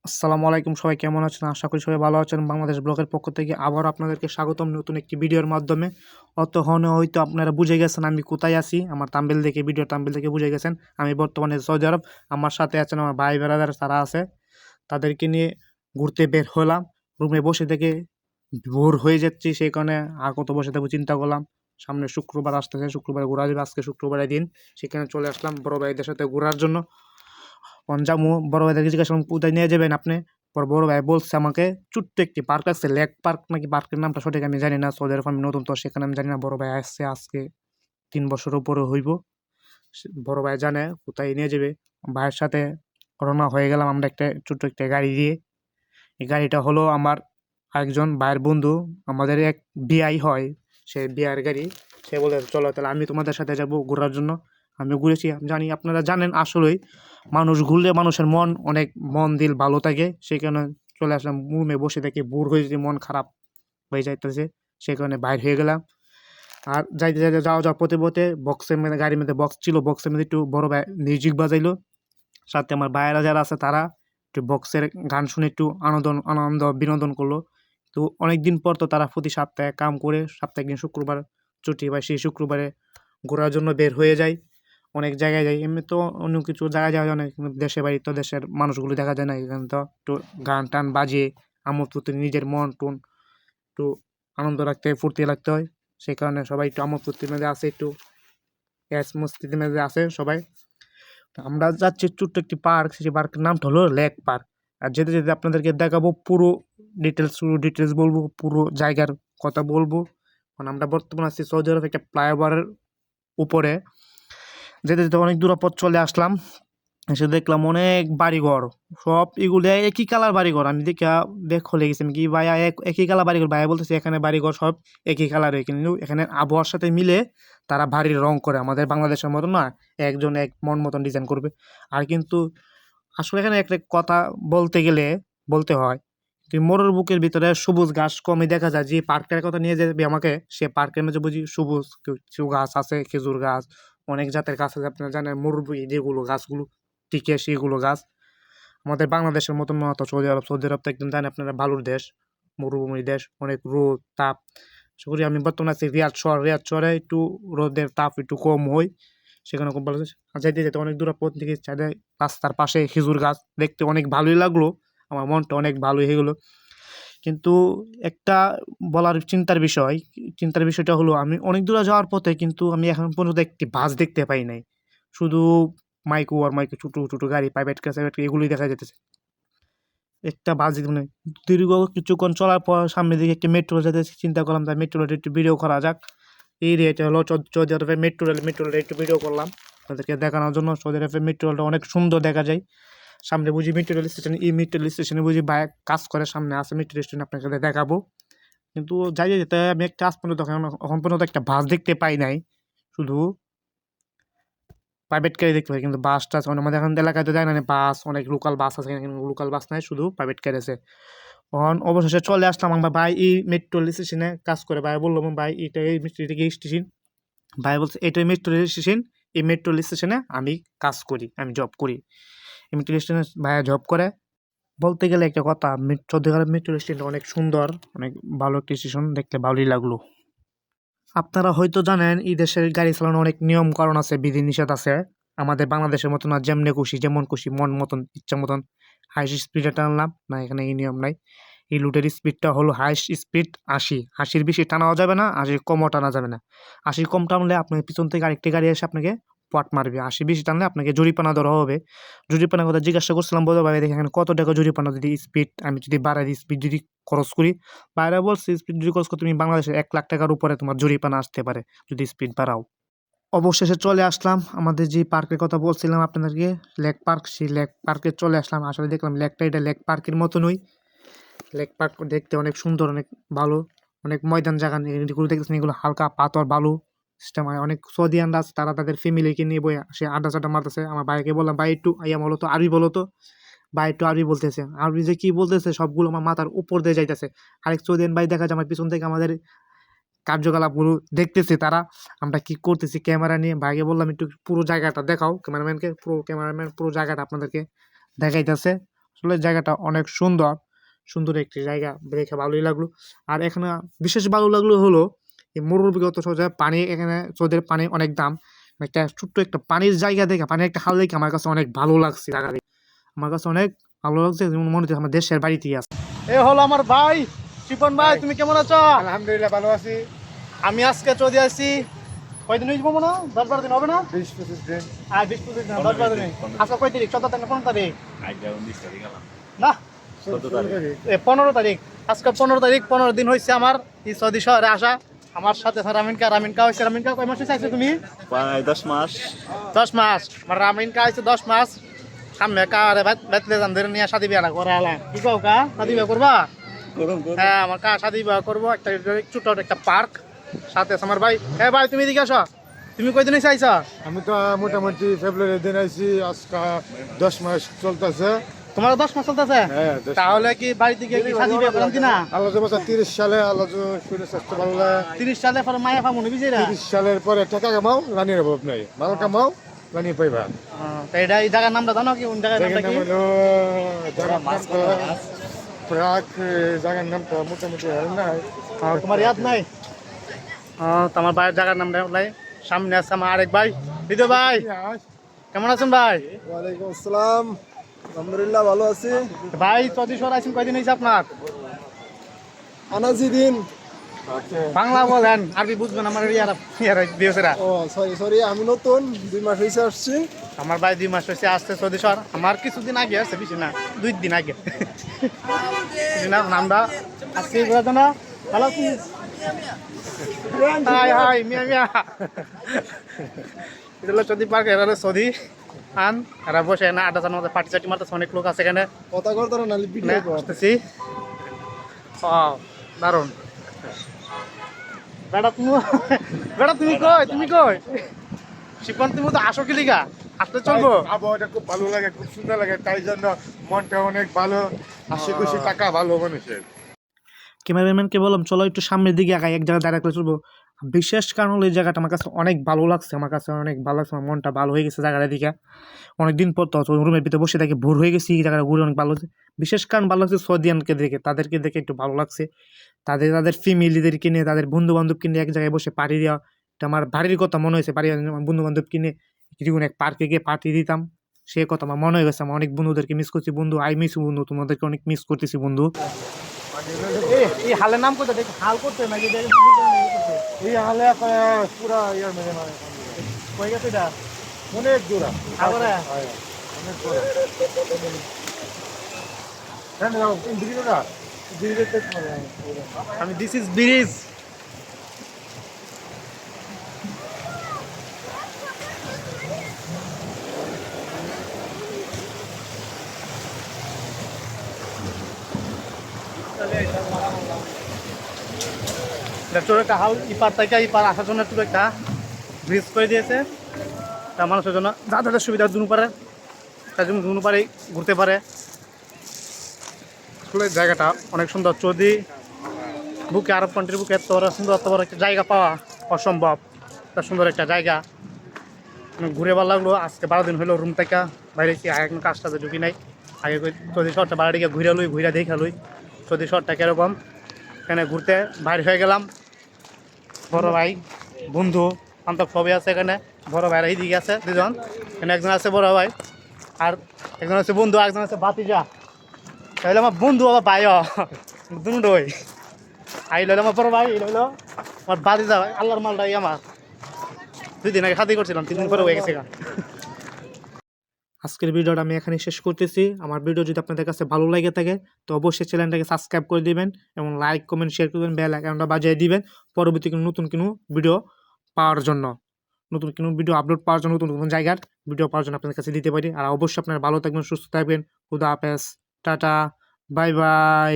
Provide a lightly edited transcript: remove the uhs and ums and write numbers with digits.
আসসালামু আলাইকুম, সবাই কেমন আছেন? আশা করি সবাই ভালো আছেন। বাংলাদেশ ব্লগের পক্ষ থেকে আবার আপনাদেরকে স্বাগতম নতুন একটি ভিডিওর মাধ্যমে। অতক্ষণে হয়তো আপনারা বুঝে গেছেন আমি কোথায় আছি। আমার ভিডিও থাম্বনেল দেখে বুঝে গেছেন আমি বর্তমানে সৌদি আরব। আমার সাথে আছেন আমার ভাই ব্রাদার, তারা আছে। তাদেরকে নিয়ে ঘুরতে বের হলাম। রুমে বসে থেকে বোর হয়ে যাচ্ছি, সেই কারণে আর কত বসে থাকবো চিন্তা করলাম। সামনে শুক্রবার আসতেছে, শুক্রবারে ঘোরা যাবে। আজকে শুক্রবারের দিন, সেখানে চলে আসলাম বড় ভাইদের সাথে ঘোরার জন্য। জামু বড় ভাইদেরকে জিজ্ঞাসা করলাম, কোথায় নিয়ে যাবেন আপনি? পর বড় ভাই বলছে আমাকে ছোট্ট একটি পার্ক আছে, লেক পার্ক নাকি, পার্কের নামটা সঠিক আমি জানি না। সৌদি আরব আমি নতুন, তো সেখানে আমি জানি না। বড় ভাই আসছে আজকে 3 বছর উপরে হইব। বড় ভাই জানে কোথায় নিয়ে যাবে। ভাইয়ের সাথে রওনা হয়ে গেলাম আমরা একটা ছোট্ট একটা গাড়ি দিয়ে। এই গাড়িটা হলো আমার একজন ভাইয়ের বন্ধু, আমাদের এক বিআই হয়, সে বিআইয়ের গাড়ি। সে বলে চলো তাহলে আমি তোমাদের সাথে যাব ঘোরার জন্য। আমি ঘুরেছি, আমি জানি আপনারা জানেন আসলেই মানুষ ঘুরলে মানুষের মন দিল ভালো থাকে। সেই কারণে চলে আসলাম। রুমে বসে থেকে বোর হয়ে যেতে মন খারাপ হয়ে যাইতেছে, সেই কারণে বাইর হয়ে গেলাম। আর যাইতে যাইতে যাওয়ার পথে পথে বক্সের মধ্যে, গাড়ির মধ্যে বক্স ছিল, বক্সের মধ্যে একটু বড় ভাই মিউজিক বাজাইলো। সাথে আমার ভাইয়েরা যারা আছে তারা একটু বক্সের গান শুনে একটু আনন্দ আনন্দ বিনোদন করলো। তো অনেকদিন পর তো তারা প্রতি সপ্তাহে কাম করে, সপ্তাহে একদিন শুক্রবার ছুটি পায়, সেই শুক্রবারে ঘোরার জন্য বের হয়ে যায়। অনেক জায়গায় যাই, এমনি তো অন্য কিছু জায়গায় যাওয়া যায় না, কিন্তু দেশে বাড়ি তো দেশের মানুষগুলো দেখা যায় না। এখানে তো একটু গান টান বাজিয়ে আমোদ ফুর্তি, নিজের মন টন একটু আনন্দ রাখতে হয়, ফুর্তি রাখতে হয়। সেই কারণে সবাই একটু আমোদ ফুর্তির মধ্যে আছে, একটু গ্যাস মস্তির মধ্যে আছে সবাই। তো আমরা যাচ্ছি ছোট্ট একটি পার্ক, সেই পার্কের নামটা হলো লেক পার্ক। আর যেতে যেতে আপনাদেরকে দেখাবো পুরো ডিটেলস বলবো, পুরো জায়গার কথা বলবো। কারণ আমরা বর্তমানে আছি সৌদি আরব একটা ফ্লাইওভারের উপরে। যেতে যেতে অনেক দূর পথ চলে আসলাম। এসে দেখলাম অনেক বাড়িঘর, সব এগুলো একই কালার বাড়িঘর। আমি দেখে লেগেছি আমি কি ভাইয়া একই কালার বাড়িঘর? ভাইয়া বলতেছে এখানে বাড়িঘর সব একই কালারের, কিন্তু এখানে আবহাওয়ার সাথে মিলে তারা বাড়ির রং করে। আমাদের বাংলাদেশের মতো না, একজন এক মন মতন ডিজাইন করবে। আর কিন্তু আসলে এখানে একটা কথা বলতে গেলে বলতে হয়, যে মোড়ের বুকের ভিতরে সবুজ ঘাস কমই দেখা যায়। যে পার্কটার কথা নিয়ে যাবে আমাকে, সে পার্কের মধ্যে বুঝি সবুজ কিছু গাছ আছে, খেজুর গাছ, অনেক জাতের গাছ আছে। আপনারা জানেন মুরব্বি যেগুলো গাছগুলো টিকে, সেগুলো গাছ। আমাদের বাংলাদেশের মতন না তো সৌদি আরব তো একদম জানেন আপনারা বালুর দেশ, মরুভূমির দেশ, অনেক রোদ তাপ। আশা করি আমি বর্তমানে আছি রিয়াদ শহরে একটু রোদের তাপ একটু কম হয়, সেখানে খুব ভালো। আর যাইতে যেতে অনেক দূর পথ থেকে চাইলে রাস্তার পাশে খেজুর গাছ দেখতে অনেক ভালোই লাগলো, আমার মনটা অনেক ভালোই হয়ে গেলো। কিন্তু একটা বলার চিন্তার বিষয়টা হলো, আমি অনেক দূরে যাওয়ার পথে কিন্তু আমি এখন পর্যন্ত একটি বাস দেখতে পাই নাই। শুধু মাইক্রো আর মাইক্রো ছোটো ছোটো গাড়ি, প্রাইভেট কার এগুলোই দেখা যেতেছে। একটা বাস মানে দীর্ঘ কিছুক্ষণ চলার পর সামনের দিকে একটি মেট্রো যেতে চিন্তা করলাম, তাই মেট্রো রেলটা একটু ভিডিও করা যাক। এই রেট হলো সৌদি আরবের মেট্রো রেল একটু ভিডিও করলাম তাদেরকে দেখানোর জন্য। সৌদি আরবের মেট্রো রেলটা অনেক সুন্দর দেখা যায়। সামনে বুঝি মেট্রো রেল স্টেশন, এই মেট্রো রেল স্টেশনে বুঝি বাইক কাজ করে, সামনে আছে মেট্রো স্টেশন, আপনাকে দেখাবো। কিন্তু যাই যেতে আমি একটা আজ পর্যন্ত এখন পর্যন্ত একটা বাস দেখতে পাই নাই, শুধু প্রাইভেট গাড়ি দেখতে পাই। কিন্তু বাস টাস আমাদের এখন এলাকায় তো যায় না, বাস অনেক লোকাল বাস আছে, লোকাল বাস নাই, শুধু প্রাইভেট গাড়ি আছে। তখন অবশেষে চলে আসলাম। আমার ভাই এই মেট্রো রেল স্টেশনে কাজ করে। ভাই বললাম ভাই এটা এই স্টেশন। ভাই বলছে এটাই মেট্রো রেল স্টেশন, এই মেট্রো রেল স্টেশনে আমি কাজ করি, আমি জব করি। এই মেট্রো স্টেশনে ভাইয়া জব করে। বলতে গেলে একটা কথা, চৌদ্দগ্রাম মেট্রো স্টেশনটা অনেক সুন্দর, অনেক ভালো একটি স্টেশন, দেখতে ভালোই লাগলো। আপনারা হয়তো জানেন এই দেশের গাড়ি চালানোর অনেক নিয়ম কারণ আছে, বিধিনিষেধ আছে। আমাদের বাংলাদেশের মতো না, যেমন খুশি মন মতন ইচ্ছা মতন হাই স্পিডে টানলাম না, এখানে এই নিয়ম নাই। এই লুটের স্পিডটা হলো হাইস্ট স্পিড 80, 80-র বেশি টানাও যাবে না, 80-র কমও টানা যাবে না। 80 কম টানলে আপনার পিছন থেকে আরেকটি গাড়ি এসে আপনাকে পট মারবে। 80 বেশি টানলে আপনাকে জরিপানা ধরা হবে। জরিপানার কথা জিজ্ঞাসা করছিলাম, বলতে ভাই দেখেন কত টাকা জরিপানা যদি স্পিড আমি যদি বাড়াই দিই, স্পিড যদি খরচ করি। বাইরে বলছি স্পিড যদি খরচ করি তুমি বাংলাদেশের 1 লাখ টাকার উপরে তোমার জরিপানা আসতে পারে যদি স্পিড বাড়াও। অবশেষে চলে আসলাম আমাদের যে পার্কের কথা বলছিলাম আপনাদেরকে, লেক পার্ক, সেই লেক পার্কে চলে আসলাম। আসলে দেখলাম এটা লেক পার্কের মতনই। লেক পার্ক দেখতে অনেক সুন্দর, অনেক ভালো, অনেক ময়দান জায়গা। এগুলো দেখতেছেন, এগুলো হালকা পাথর বালু সিস্টেম হয়। অনেক সৌদিয়ানরা আছে, তারা তাদের ফ্যামিলিকে নিয়ে বই সে আড্ডা চাড্ডা মারতেছে। আমার ভাইকে বললাম ভাই একটু আইয়া বলো তো, আরবি বলো তো। ভাই একটু আরবি বলতেছে, আরবি যে কি বলতেছে সবগুলো আমার মাথার উপর দিয়ে যাইতেছে। আরেক সৌদিয়ান ভাই দেখা যায় আমার পিছন থেকে আমাদের কার্যকলাপগুলো দেখতেছে তারা, আমরা কি করতেছি ক্যামেরা নিয়ে। ভাইকে বললাম একটু পুরো জায়গাটা দেখাও, ক্যামেরাম্যান পুরো জায়গাটা আপনাদেরকে দেখাইতেছে। আসলে জায়গাটা অনেক সুন্দর, সুন্দর একটি জায়গা, দেখে ভালোই লাগলো। আর এখানে বিশেষ ভালো লাগলো হলো এই মুরব্বিগত সোজা পানি, এখানে ওদের পানি অনেক দাম। একটা ছোট্ট একটা পানির জায়গা দেখে, পানির একটা হাল দেখে আমার কাছে অনেক ভালো লাগছে জায়গা দেখে। আমার কাছে অনেক ভালো লাগছে, যেমন মনে হচ্ছে আমার দেশের বাড়িতেই আছে। এ হলো আমার ভাই শিপন ভাই, তুমি কেমন আছো? আলহামদুলিল্লাহ ভালো আছি। আমি আজকে চলে আসছি, কয়দিন হয়েছে বলবো না, 10-12 দিন হবে না? 20-25 দিন। আর 20-25 দিন, 10-12 দিন। আজকে কয় তারিখ? 17 তারিখ না 15 তারিখ? না, 15 তারিখ। আজকে 15 তারিখ, 15 দিন হয়েছে আমার এই সৌদি শহরে আসা। আমার সাথে রামিনকা হয়েছে। রামিনকা কয় মাস হয়েছে আইছো তুমি? প্রায় 10 মাস। 10 মাস। আমার রামিনকা হয়েছে 10 মাস। সামনে কারে বেতলে জান ধরে নিয়ে শাদি বিয়া করে আলাম। কি কও কা? শাদি বিয়া করবা? হ্যাঁ, আমার কা শাদি বিয়া করবো। একটা ছোট একটা পার্ক সাথে আছে আমার ভাই। হ্যাঁ ভাই, তুমি এদিকে আসো। তুমি কয়দিন হয়েছে আইছো? আমি তো মোটামুটি ফেব্রুয়ারি দিন আইছি, আজকে 10 মাস চলতেছে। তোমার 10 মাস চলতেছে? হ্যাঁ, 10 মাস। তাহলে কি বাড়িতে গিয়ে কি শাদি বিয়া করেন কিনা? আল্লাহ জবাসা 30 সালে আল্লাহ শরীর স্বাস্থ্য ভালো লাগে। 30 সালে পরে মায়া ফামুনি বিজেরা। 30 সালের পরে টাকা কামাও, রানীর অভাব নাই। মাল কামাও, রানী পাইবা। তো এটা এই জায়গার নামটা জানো কি? কোন জায়গার নামটা কি? জায়গার নামটা প্রাক, জায়গার নামটা মোটামুটি হয় নাই। তোমার ইয়াদ নাই? তো আমার ভাইয়ের জায়গার নামটা নাই। সামনে আছে আমার আরেক ভাই, হৃদয় ভাই। কেমন আছেন ভাই? ওয়ালাইকুম আসসালাম, আলহামদুলিল্লাহ ভালো আছি। ভাই সৌদি শহর আছেন কয়দিন হয়েছে আপনার? আনাজি দিন। বাংলা বলেন, আরবি বুঝবেন আমার বিয়েছেরা। ও সরি সরি, আমি নতুন 2 মাস হয়েছে আসছি। আমার ভাই 2 মাস হয়েছে আসছে সৌদি শহর। আমার কিছুদিন আগে আসছে, বেশি না, 2 দিন আগে। নামটা আসছি বুঝাতো না? ভালো আছিস? হাই হাই মিয়া মিয়া। এটা হলো সৌদি পার্ক, এরা হলো সৌদি আন। এরা বসে না আড্ডা চার মধ্যে পার্টি চাটি মারতেছে, অনেক লোক আছে এখানে। কথা করতে না ভিডিও কর। আসতেছি। দারুন। বেটা তুমি, বেটা তুমি কই, তুমি কই? শিপন তুমি তো আসো কি লিগা? আসলে চলবো? আবহাওয়াটা খুব ভালো লাগে, খুব সুন্দর লাগে, তাই জন্য মনটা অনেক ভালো, হাসি খুশি টাকা ভালো মানুষের। ক্যামেরাম্যানকে বললাম চলো একটু সামনের দিকে আগাই, এক জায়গায় দাঁড়ালে চলবো। বিশেষ কারণ হলো এই জায়গাটা আমার কাছে অনেক ভালো লাগছে, আমার কাছে অনেক ভালো লাগছে, আমার মনটা ভালো হয়ে গেছে জায়গাটা দিকে। অনেকদিন পর তো রুমের ভিতরে বসে থাকি, ভোর হয়ে গেছি, এই জায়গাটা ঘুরে অনেক ভালো লাগছে। বিশেষ কারণ ভালো লাগছে সৌদিয়ানকে দেখে, তাদেরকে দেখে একটু ভালো লাগছে। তাদের ফ্যামিলিদেরকে নিয়ে, তাদের বন্ধু বান্ধবকে নিয়ে এক জায়গায় বসে পার্টি দেওয়া, এটা আমার বাড়ির কথা মনে হয়েছে। বাড়ির বন্ধু বান্ধবকে নিয়ে কিছুক্ষণ এক পার্কে গিয়ে পার্টি দিতাম, সে কথা আমার মনে হয়ে গেছে। আমার অনেক বন্ধুদেরকে মিস করছি। বন্ধু আই মিস ইউ বন্ধু, তোমাদেরকে অনেক মিস করতেছি বন্ধু। এই হালের নাম কোথায়? হাল করতে নাকি এই হালে পুরা ইয়ার মেরে মানে কই গেছে এটা? অনেক দূরা আগরে অনেক দূরা। হ্যাঁ না, দিদিরা দিদিতে আমি দিস ইজ ব্রিজ। ছোট একটা হাল ইপার থেকে ইপার আসার জন্য একটু একটা ব্রিজ করে দিয়েছে, তা মানুষের জন্য যাতায়াতের সুবিধা দুনো পারে, তার জন্য দুনো পারে ঘুরতে পারে। আসলে জায়গাটা অনেক সুন্দর। যদি বুকে, আরব কান্ট্রির বুকে এত বড় সুন্দর, এত বড় একটা জায়গা পাওয়া অসম্ভব। এত সুন্দর একটা জায়গা ঘুরে ভালো লাগলো। আজকে 12 দিন হলো রুম থেকে বাইরে, কি এখন কাজটাতে ঢুকি নাই। আগে সৌদি শহরটা বাইরে গিয়ে ঘুরে দেখা লই সৌদি শহরটা কীরকম। এখানে ঘুরতে বাইরে হয়ে গেলাম। বড় ভাই বন্ধু বান্ধব সবই আছে এখানে। বড় ভাইরা এইদিকে আছে দুজন, এখানে একজন আছে বড় ভাই, আর একজন আছে বন্ধু, একজন আছে ভাতিজা। তাহলে আমার বন্ধু আবার ভাইও দুটোই। আই লইলো আমার বড় ভাই, লইলো আমার ভাতিজা। আল্লাহর মালটাই আমার। 2 দিন আগে খাতি করছিলাম, 3 দিন পরে হয়ে গেছে। আজকের ভিডিওটা আমি এখানে শেষ করতেছি। আমার ভিডিও যদি আপনাদের কাছে ভালো লাগে থাকে তো অবশ্যই চ্যানেলটাকে সাবস্ক্রাইব করে দিবেন এবং লাইক কমেন্ট শেয়ার করবেন, বেল আইকনটা বাজিয়ে দিবেন পরবর্তী নতুন কোনো ভিডিও পাওয়ার জন্য, নতুন কোনো ভিডিও আপলোড পাওয়ার জন্য, নতুন নতুন জায়গার ভিডিও পাওয়ার জন্য আপনাদের কাছে দিতে পারি। আর অবশ্যই আপনারা ভালো থাকবেন, সুস্থ থাকবেন। খুদা হাফেজ, টাটা, বাই বাই।